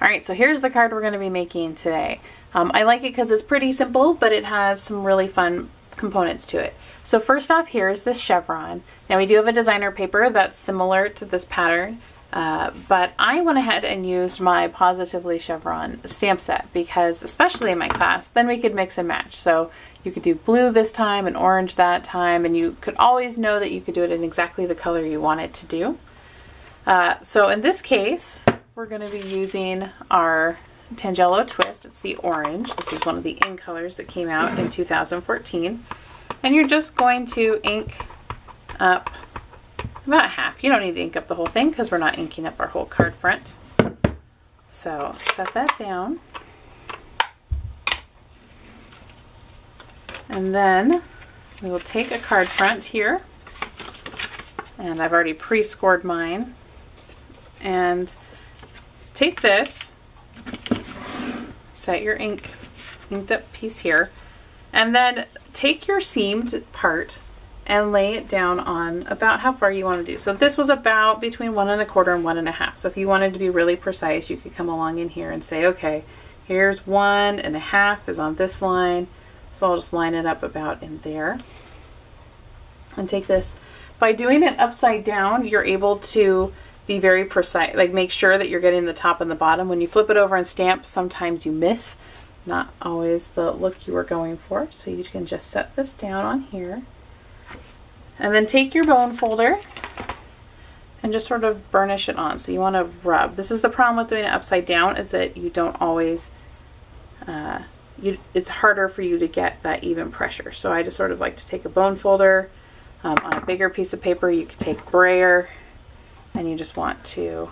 All right, so here's the card we're going to be making today. I like it because it's pretty simple, but it has some really fun components to it. So first off, here's this chevron. Now we do have a designer paper that's similar to this pattern, but I went ahead and used my Positively Chevron stamp set because, especially in my class, then we could mix and match. So you could do blue this time and orange that time, and you could always know that you could do it in exactly the color you want it to do. So in this case, we're going to be using our Tangelo Twist. It's the orange. This is one of the ink colors that came out in 2014. And you're just going to ink up about half. You don't need to ink up the whole thing because we're not inking up our whole card front. So set that down. And then we will take a card front here. And I've already pre-scored mine. And take this, set your inked up piece here, and then take your seamed part and lay it down on about how far you want to do. So this was about between 1 1/4 and 1 1/2. So if you wanted to be really precise, you could come along in here and say, okay, here's 1 1/2 is on this line. So I'll just line it up about in there. And take this. By doing it upside down, you're able to be very precise, like make sure that you're getting the top and the bottom. When you flip it over and stamp, sometimes you miss. Not always the look you were going for. So you can just set this down on here. And then take your bone folder and just sort of burnish it on. So you want to rub. This is the problem with doing it upside down, is that you don't always, it's harder for you to get that even pressure. So I just sort of like to take a bone folder. On a bigger piece of paper, you could take brayer, and you just want to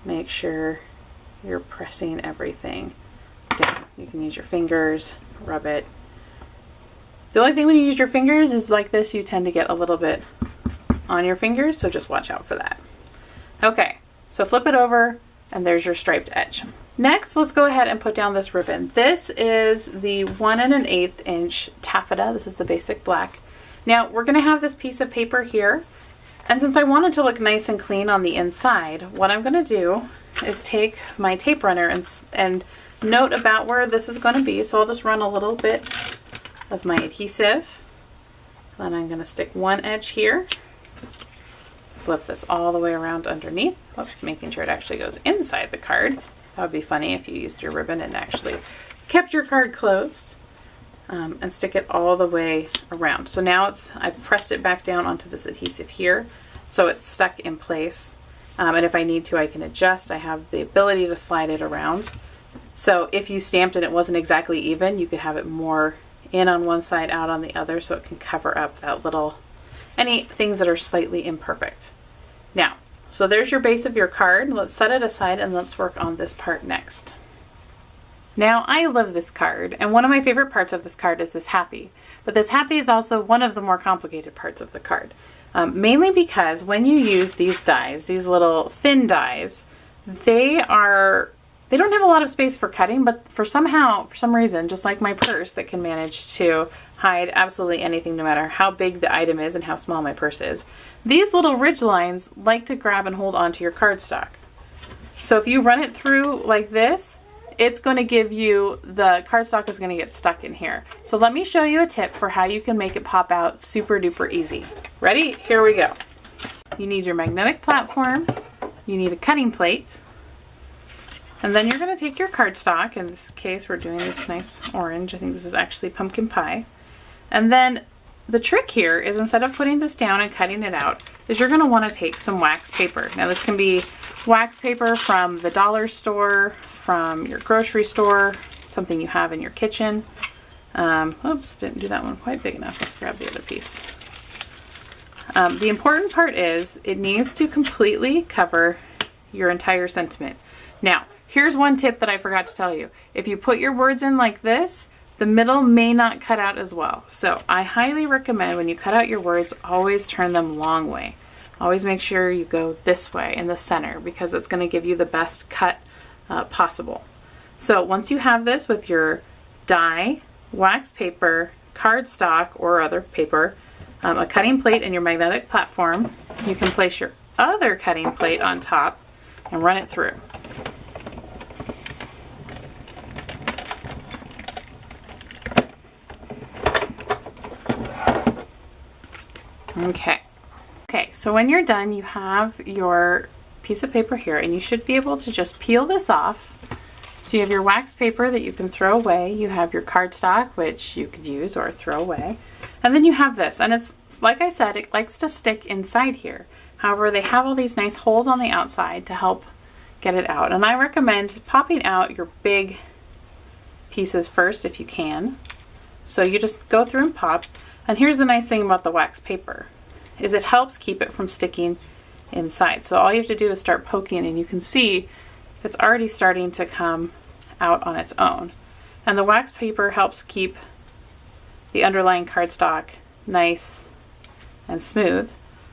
make sure you're pressing everything down. You can use your fingers, rub it. The only thing when you use your fingers is like this, you tend to get a little bit on your fingers, so just watch out for that. Okay, so flip it over, and there's your striped edge. Next, let's go ahead and put down this ribbon. This is the 1 1/8 inch taffeta. This is the basic black. Now, we're going to have this piece of paper here. And since I want it to look nice and clean on the inside, what I'm going to do is take my tape runner and note about where this is going to be. So I'll just run a little bit of my adhesive. Then I'm going to stick one edge here. Flip this all the way around underneath. Whoops, making sure it actually goes inside the card. That would be funny if you used your ribbon and actually kept your card closed. And stick it all the way around. So now I've pressed it back down onto this adhesive here, so it's stuck in place. And if I need to, I can adjust. I have the ability to slide it around. So if you stamped and it wasn't exactly even, you could have it more in on one side, out on the other, so it can cover up that little, any things that are slightly imperfect. Now, so there's your base of your card. Let's set it aside and let's work on this part next. Now, I love this card, and one of my favorite parts of this card is this happy. But this happy is also one of the more complicated parts of the card. Mainly because when you use these dies, these little thin dies, they don't have a lot of space for cutting, but for some reason, just like my purse that can manage to hide absolutely anything no matter how big the item is and how small my purse is, these little ridge lines like to grab and hold onto your cardstock. So if you run it through like this, it's going to give you, the cardstock is going to get stuck in here. So let me show you a tip for how you can make it pop out super duper easy. Ready? Here we go. You need your magnetic platform, you need a cutting plate, and then you're going to take your cardstock. In this case, we're doing this nice orange. I think this is actually pumpkin pie. And then the trick here is, instead of putting this down and cutting it out, is you're going to want to take some wax paper. Now this can be wax paper from the dollar store, from your grocery store, something you have in your kitchen. Oops, didn't do that one quite big enough. Let's grab the other piece. The important part is it needs to completely cover your entire sentiment. Now, here's one tip that I forgot to tell you. If you put your words in like this, the middle may not cut out as well. So I highly recommend, when you cut out your words, always turn them long way. Always make sure you go this way in the center, because it's going to give you the best cut possible. So once you have this with your die, wax paper, cardstock or other paper, a cutting plate and your magnetic platform, you can place your other cutting plate on top and run it through. Okay. Okay, so when you're done, you have your piece of paper here, and you should be able to just peel this off. So you have your wax paper that you can throw away. You have your cardstock, which you could use or throw away. And then you have this, and it's like I said, it likes to stick inside here. However, they have all these nice holes on the outside to help get it out. And I recommend popping out your big pieces first if you can. So you just go through and pop. And here's the nice thing about the wax paper, is it helps keep it from sticking inside. So all you have to do is start poking, and you can see it's already starting to come out on its own. And the wax paper helps keep the underlying cardstock nice and smooth.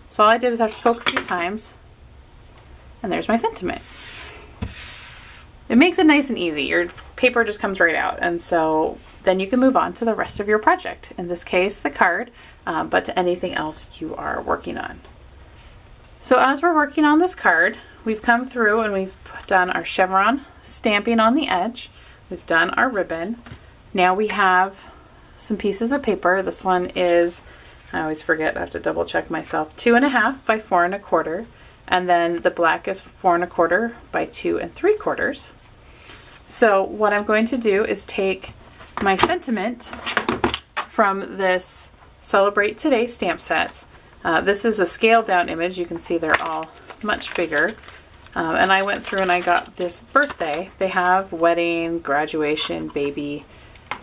So all I did is have to poke a few times, and there's my sentiment. It makes it nice and easy. Your paper just comes right out, and so then you can move on to the rest of your project. In this case, the card, but to anything else you are working on. So as we're working on this card, we've come through and we've done our chevron stamping on the edge. We've done our ribbon. Now we have some pieces of paper. This one is, I always forget, I have to double check myself, 2.5 by 4 1/4. And then the black is 4 1/4 by 2 3/4. So what I'm going to do is take my sentiment from this Celebrate Today stamp set. This is a scaled down image. You can see they're all much bigger. And I went through and I got this birthday. They have wedding, graduation, baby.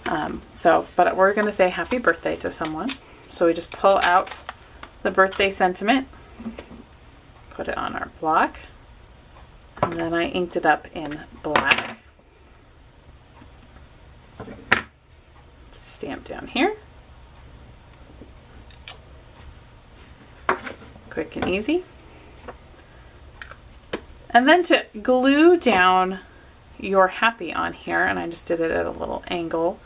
But we're going to say happy birthday to someone. So we just pull out the birthday sentiment, put it on our block, and then I inked it up in black. Stamp down here. Quick and easy. And then to glue down your happy on here, and I just did it at a little angle,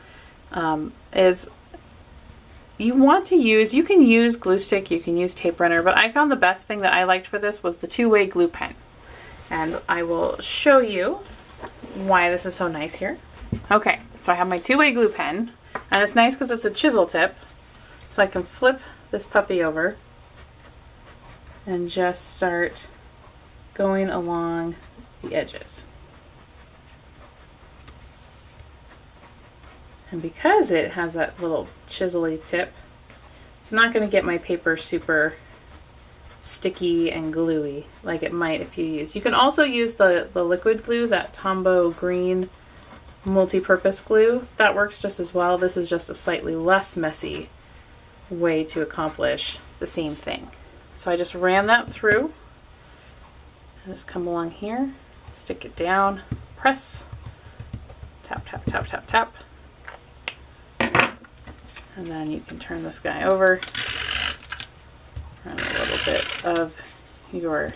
is you want to use, you can use glue stick, you can use tape runner, but I found the best thing that I liked for this was the two-way glue pen. And I will show you why this is so nice here. Okay, so I have my two-way glue pen, and it's nice because it's a chisel tip, so I can flip this puppy over and just start going along the edges. And because it has that little chisel-y tip, it's not going to get my paper super sticky and gluey like it might if you use. You can also use the liquid glue, that Tombow green multi-purpose glue. That works just as well. This is just a slightly less messy way to accomplish the same thing. So I just ran that through. And just come along here, stick it down, press, tap, tap, tap, tap, tap. And then you can turn this guy over, and a little bit of your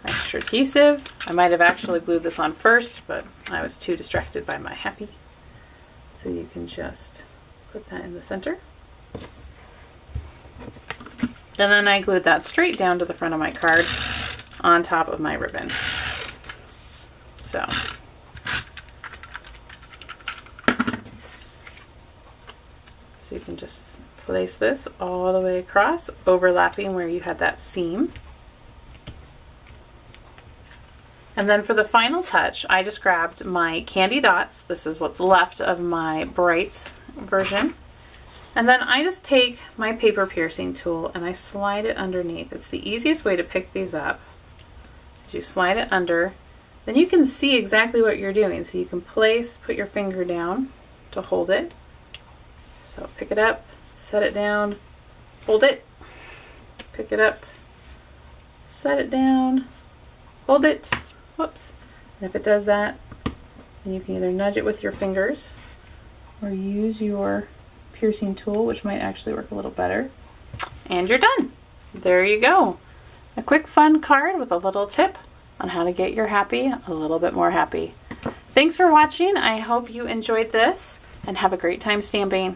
extra adhesive. I might have actually glued this on first, but I was too distracted by my happy. So you can just put that in the center. And then I glued that straight down to the front of my card on top of my ribbon. So you can just place this all the way across, overlapping where you had that seam. And then for the final touch, I just grabbed my candy dots. This is what's left of my Brights version. And then I just take my paper piercing tool and I slide it underneath. It's the easiest way to pick these up. As you slide it under, then you can see exactly what you're doing. So you can put your finger down to hold it. So pick it up, set it down, hold it, pick it up, set it down, hold it, whoops. And if it does that, then you can either nudge it with your fingers or use your piercing tool, which might actually work a little better. And you're done. There you go. A quick fun card with a little tip on how to get your happy a little bit more happy. Thanks for watching. I hope you enjoyed this and have a great time stamping.